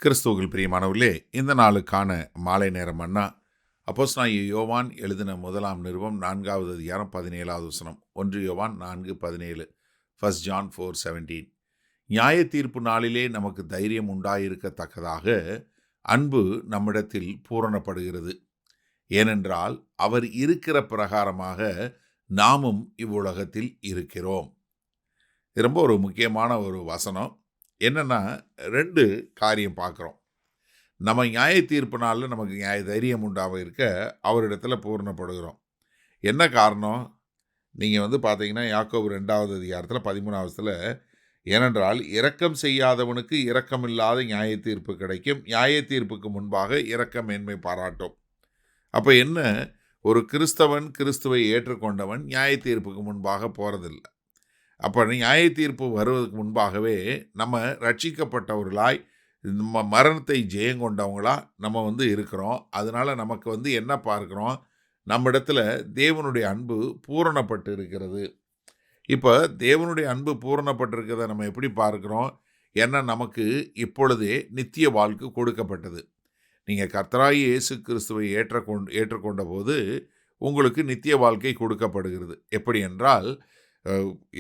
கிறிஸ்துவுக்குள் பிரியமானவர்களே, இந்த நாளுக்கான மாலை நேர மன்னா அப்போஸ்தலனாகிய யோவான் எழுதின முதலாம் நிருபம் 4வது அதிகாரம் 17வது வசனம். 1 யோவான் 4:17. 1 John 4:17. நியாய தீர்ப்பு நாளிலே நமக்கு தைரியம் உண்டாயிருக்கத்தக்கதாக அன்பு நம்மிடத்தில் பூரணப்படுகிறது. ஏனென்றால் அவர் இருக்கிற பிரகாரமாக நாமும் இவ்வுலகத்தில் இருக்கிறோம். இது ரொம்ப ஒரு முக்கியமான ஒரு வசனம். என்னன்னா, 2 காரியம் பார்க்குறோம். நம்ம நியாய தீர்ப்பு நாளில் நமக்கு தைரியம் உண்டாக இருக்க அவரிடத்துல பூரணப்படுகிறோம். என்ன காரணம்? நீங்கள் பார்த்தீங்கன்னா, யாக்கோபு 2வது அதிகாரத்தில் 13வது வசனத்தில், ஏனென்றால் இரக்கம் செய்யாதவனுக்கு இரக்கமில்லாத நியாய தீர்ப்பு கிடைக்கும், நியாய தீர்ப்புக்கு முன்பாக இரக்கம் மேன்மை பாராட்டும். அப்போ என்ன, ஒரு கிறிஸ்தவன் கிறிஸ்துவை ஏற்றுக்கொண்டவன் நியாய தீர்ப்புக்கு முன்பாக போகிறதில்லை. அப்போ நியாய தீர்ப்பு வருவதற்கு முன்பாகவே நம்ம ரட்சிக்கப்பட்டவர்களாய் நம்ம மரணத்தை ஜெயங்கொண்டவங்களா நம்ம இருக்கிறோம். அதனால் நமக்கு என்ன பார்க்குறோம், நம்மிடத்துல தேவனுடைய அன்பு பூரணப்பட்டு இருக்கிறது. இப்போ தேவனுடைய அன்பு பூரணப்பட்டிருக்கிறத நம்ம எப்படி பார்க்குறோம்? ஏன்னா நமக்கு இப்பொழுதே நித்திய வாழ்க்கை கொடுக்கப்பட்டது. நீங்கள் கர்த்தராகிய இயேசு கிறிஸ்துவை ஏற்றுக்கொண்ட போது உங்களுக்கு நித்திய வாழ்க்கை கொடுக்கப்படுகிறது. எப்படி என்றால்,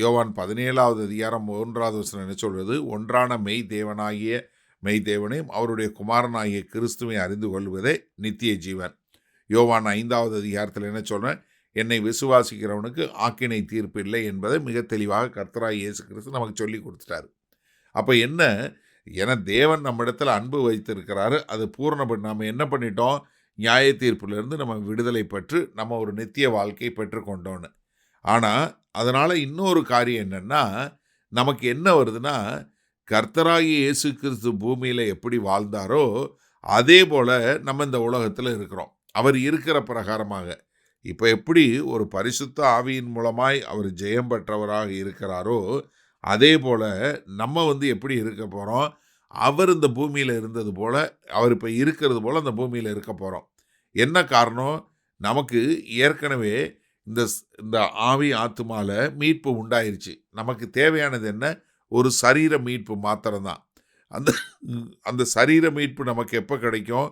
யோவான் 17வது அதிகாரம் 1வது வசனம் என்ன சொல்வது? ஒன்றான மெய் தேவனையும் அவருடைய குமாரனாகிய கிறிஸ்துவை அறிந்து கொள்வதே நித்திய ஜீவன். யோவான் 5வது அதிகாரத்தில் என்ன சொல்கிறேன்? என்னை விசுவாசிக்கிறவனுக்கு ஆக்கினை தீர்ப்பு இல்லை என்பதை மிக தெளிவாக கர்த்தராகிய இயேசு கிறிஸ்து நமக்கு சொல்லி கொடுத்துட்டாரு. அப்போ என்ன, ஏன்னா தேவன் நம்ம இடத்துல அன்பு வைத்திருக்கிறாரு. அது பூரணப்பட்டு நம்ம என்ன பண்ணிட்டோம்? நியாய தீர்ப்பிலிருந்து நம்ம விடுதலை பெற்று நம்ம ஒரு நித்திய வாழ்க்கை பெற்றுக்கொண்டோன்னு. ஆனால் அதனால் இன்னொரு காரியம் என்னென்னா, நமக்கு என்ன வருதுன்னா, கர்த்தராகிய இயேசு கிறிஸ்து பூமியில் எப்படி வாழ்ந்தாரோ அதே போல் நம்ம இந்த உலகத்தில் இருக்கிறோம். அவர் இருக்கிற பிரகாரமாக. இப்போ எப்படி ஒரு பரிசுத்த ஆவியின் மூலமாய் அவர் ஜெயம் பெற்றவராக இருக்கிறாரோ அதே போல் நம்ம எப்படி இருக்க போகிறோம்? அவர் இந்த பூமியில் இருந்தது போல், அவர் இப்போ இருக்கிறது போல் அந்த பூமியில் இருக்க போகிறோம். என்ன காரணம்? நமக்கு ஏற்கனவே இந்த ஆவி ஆத்துமாவில் மீட்பு உண்டாயிருச்சு. நமக்கு தேவையானது என்ன? ஒரு சரீர மீட்பு மாத்திரம்தான். அந்த சரீர மீட்பு நமக்கு எப்போ கிடைக்கும்?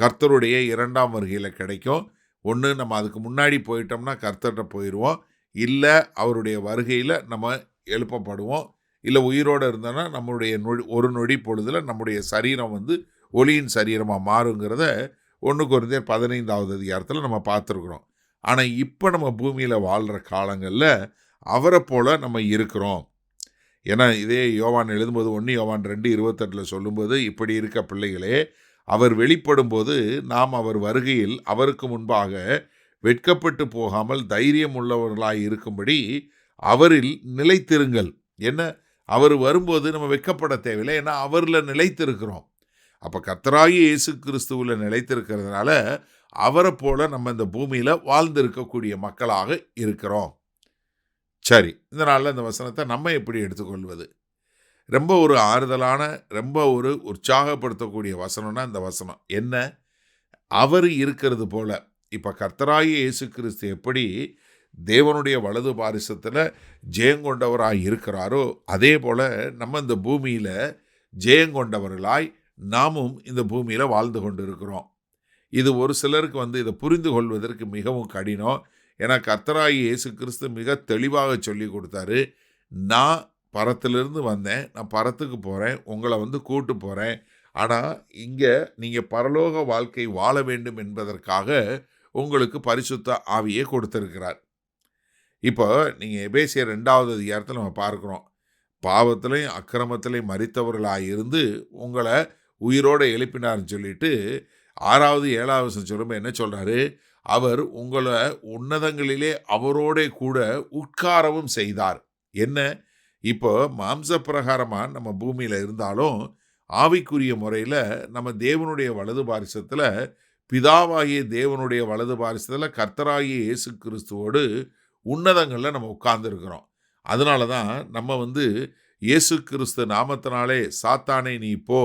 கர்த்தருடைய 2ஆம் வருகையில் கிடைக்கும். ஒன்று, நம்ம அதுக்கு முன்னாடி போயிட்டோம்னா கர்த்தர்கிட்ட போயிடுவோம். இல்லை அவருடைய வருகையில் நம்ம எழுப்பப்படுவோம். இல்லை உயிரோடு இருந்தோன்னா நம்மளுடைய ஒரு நொடி பொழுதில் நம்முடைய சரீரம் ஒளியின் சரீரமாக மாறுங்கிறத 1 கொரிந்தியர் 15வது அதிகாரத்தில் நம்ம பார்த்துருக்குறோம். ஆனால் இப்போ நம்ம பூமியில் வாழ்கிற காலங்களில் அவரை போல் நம்ம இருக்கிறோம். ஏன்னா இதே யோவான் எழுதும்போது 1 யோவான் 2:28 சொல்லும்போது, இப்படி இருக்க பிள்ளைகளே, அவர் வெளிப்படும் போது நாம் அவர் வருகையில் அவருக்கு முன்பாக வெட்கப்பட்டு போகாமல் தைரியம் உள்ளவர்களாய் இருக்கும்படி அவரில் நிலைத்திருங்கள். என்ன, அவர் வரும்போது நம்ம வெட்கப்பட தேவையில்லை. ஏன்னா அவரில் நிலைத்திருக்கிறோம். அப்போ கர்த்தராகிய இயேசு கிறிஸ்துவில் நிலைத்திருக்கிறதுனால அவரை போல நம்ம இந்த பூமியில் வாழ்ந்திருக்கக்கூடிய மக்களாக இருக்கிறோம். சரி, இந்த நாளில் இந்த வசனத்தை நம்ம எப்படி எடுத்துக்கொள்வது? ரொம்ப ஒரு ஆறுதலான, ரொம்ப ஒரு உற்சாகப்படுத்தக்கூடிய வசனம்னா இந்த வசனம் என்ன? அவர் இருக்கிறது போல. இப்போ கர்த்தராகிய இயேசு கிறிஸ்து எப்படி தேவனுடைய வலது பாரிசத்தில் ஜெயங்கொண்டவராய் இருக்கிறாரோ அதே போல் நம்ம இந்த பூமியில் ஜெயங்கொண்டவர்களாய் நாமும் இந்த பூமியில் வாழ்ந்து கொண்டு இருக்கிறோம். இது ஒரு சிலருக்கு இதை புரிந்து கொள்வதற்கு மிகவும் கடினம். ஏன்னா கர்த்தராகிய இயேசு கிறிஸ்து மிக தெளிவாக சொல்லி கொடுத்தாரு. நான் பரத்திலிருந்து வந்தேன், நான் பரத்துக்கு போகிறேன், உங்களை கூட்டு போகிறேன். ஆனால் இங்கே நீங்கள் பரலோக வாழ்க்கை வாழ வேண்டும் என்பதற்காக உங்களுக்கு பரிசுத்த ஆவியை கொடுத்திருக்கிறார். இப்போ நீங்கள் எபேசியர் 2வது அதிகாரத்தில் நம்ம பார்க்குறோம். பாவத்திலையும் அக்கிரமத்திலையும் மரித்தவர்களாக இருந்து உங்களை உயிரோடு எழுப்பினார்னு சொல்லிட்டு 6வது 7வது சொல்லும்போது என்ன சொல்கிறாரு? அவர் உங்களை உன்னதங்களிலே அவரோட கூட உட்காரவும் செய்தார். என்ன, இப்போ மாம்ச பிரகாரமாக நம்ம பூமியில் இருந்தாலும் ஆவிக்குரிய முறையில் நம்ம தேவனுடைய வலது பாரிசத்தில், பிதாவாகிய தேவனுடைய வலது பாரிசத்தில் கர்த்தராகிய இயேசு கிறிஸ்துவோடு உன்னதங்களில் நம்ம உட்கார்ந்துருக்கிறோம். அதனால தான் நம்ம இயேசு கிறிஸ்து நாமத்தினாலே சாத்தானே நீ போ,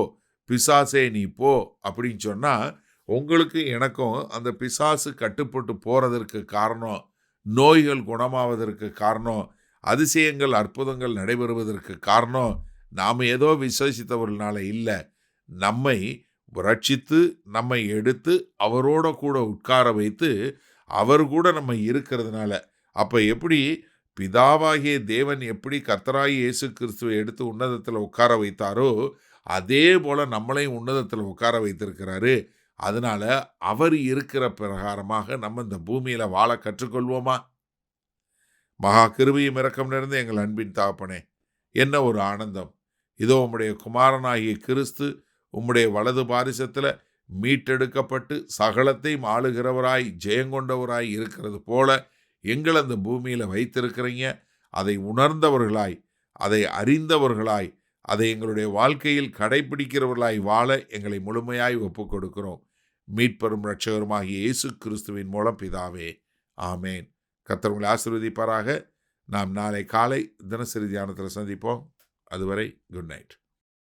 பிசாசே நீ போ அப்படின்னு சொன்னால், உங்களுக்கு எனக்கும் அந்த பிசாசு கட்டுப்பட்டு போகிறதற்கு காரணம், நோய்கள் குணமாவதற்கு காரணம், அதிசயங்கள் அற்புதங்கள் நடைபெறுவதற்கு காரணம் நாம் ஏதோ விசுவாசித்தவர்களால இல்லை. நம்மை ரட்சித்து நம்மை எடுத்து அவரோட கூட உட்கார வைத்து அவர் கூட நம்ம இருக்கிறதுனால, அப்ப எப்படி பிதாவாகிய தேவன் எப்படி கர்த்தராகிய இயேசு கிறிஸ்துவை எடுத்து உன்னதத்தில் உட்கார வைத்தாரோ, அதே போல நம்மளையும் உன்னதத்தில் உட்கார வைத்திருக்கிறாரு. அதனால அவர் இருக்கிற பிரகாரமாக நம்ம இந்த பூமியில வாழ கற்றுக்கொள்வோமா? மகா கிருபையும் இரக்கம் நிறைந்த எங்கள் அன்பின் தகப்பனே, என்ன ஒரு ஆனந்தம்! இதோ உம்முடைய குமாரனாகிய கிறிஸ்து உம்முடைய வலது பாரிசத்தில் மீட்டெடுக்கப்பட்டு சகலத்தையும் ஆளுகிறவராய் ஜெயங்கொண்டவராய் இருக்கிறது போல எங்கள் அந்த பூமியில் வைத்திருக்கிறீங்க. அதை உணர்ந்தவர்களாய், அதை அறிந்தவர்களாய், அதை எங்களுடைய வாழ்க்கையில் கடைபிடிக்கிறவர்களாய் வாழ எங்களை முழுமையாய் ஒப்புக் கொடுக்கிறோம். மீட்பெரும் இரட்சகருமாகிய இயேசு கிறிஸ்துவின் மூலம் பிதாவே, ஆமேன். கர்த்தர் உங்களை ஆசீர்வதிப்பாராக. நாம் நாளை காலை தினசரி தியானத்தில் சந்திப்போம். அதுவரை குட் நைட்.